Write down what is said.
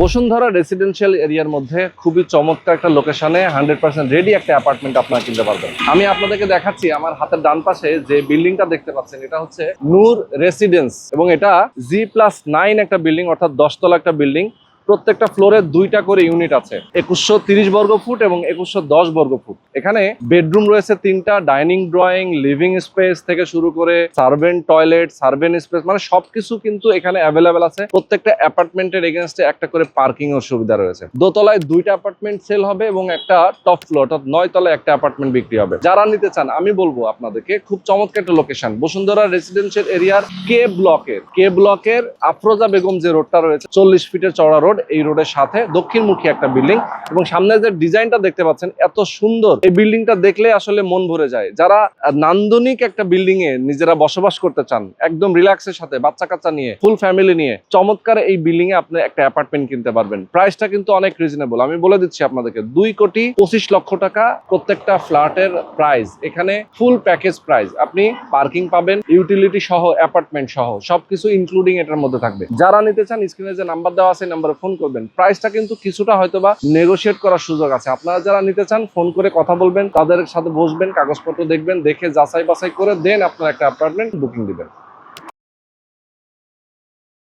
Bashundhara residential এরিয়ার মধ্যে খুবই চমৎকার একটা লোকেশনে 100% রেডি একটা অ্যাপার্টমেন্ট আপনারা কিনতে পারবেন। আমি আপনাদেরকে দেখাচ্ছি আমার হাতের ডান পাশে যে বিল্ডিংটা দেখতে পাচ্ছেন, এটা হচ্ছে নূর রেসিডেন্স এবং এটা G+9 একটা বিল্ডিং, অর্থাৎ 10 তলা একটা বিল্ডিং। প্রত্যেকটা ফ্লোরে 2টা করে ইউনিট আছে, 2130 বর্গ ফুট এবং 2110 বর্গ ফুট। এখানে বেডরুম রয়েছে 3টা, ডাইনিং ড্রয়িং লিভিং স্পেস থেকে শুরু করে সার্ভেন্ট টয়লেট সার্ভেন্ট স্পেস, মানে সবকিছু কিন্তু এখানে অ্যাভেলেবেল আছে। প্রত্যেকটা অ্যাপার্টমেন্টের এগেনস্টে একটা করে পার্কিং এর সুবিধা রয়েছে। দোতলায় 2টা অ্যাপার্টমেন্ট সেল হবে এবং একটা টপ ফ্লোর অর্থাৎ 9 তলায় একটা অ্যাপার্টমেন্ট বিক্রি হবে। যারা নিতে চান আমি বলবো আপনাদেরকে, খুব চমৎকার একটা লোকেশন বসুন্ধরা রেসিডেন্সিয়াল এরিয়ার কে ব্লকের আফরোজা বেগম যে রোডটা রয়েছে 40 ফিটের চওড়া রোড, এই রোডের সাথে দক্ষিণমুখী একটা বিল্ডিং এবং সামনে যে ডিজাইনটা দেখতে পাচ্ছেন এত সুন্দর, এই বিল্ডিংটা দেখলে আসলে মন ভরে যায়। যারা নান্দনিক একটা বিল্ডিং এ নিজেরা বসবাস করতে চান, একদম রিল্যাক্সের সাথে বাচ্চা কাচ্চা নিয়ে ফুল ফ্যামিলি নিয়ে চমৎকার এই বিল্ডিং এ আপনি একটা অ্যাপার্টমেন্ট কিনতে পারবেন। প্রাইসটা কিন্তু অনেক রিজনেবল, আমি বলে দিচ্ছি আপনাদেরকে 2,25,00,000 টাকা প্রত্যেকটা ফ্ল্যাটের প্রাইস। এখানে ফুল প্যাকেজ প্রাইস, আপনি পার্কিং পাবেন, ইউটিলিটি সহ অ্যাপার্টমেন্ট সহ সবকিছু ইনক্লুডিং এটার মধ্যে থাকবে। যারা নিতে চান স্ক্রিনে যে নাম্বার দেওয়া আছে নাম্বারে ফোন করবেন। প্রাইসটা কিন্তু কিছুটা হয়তোবা নেগোশিয়েট করার সুযোগ আছে। আপনারা যারা নিতে চান ফোন করে কথা বলবেন, তাদের সাথে বসবেন, কাগজপত্র দেখবেন, দেখে যাচাই বাছাই করে দেন আপনারা একটা অ্যাপার্টমেন্ট বুকিং দিবেন।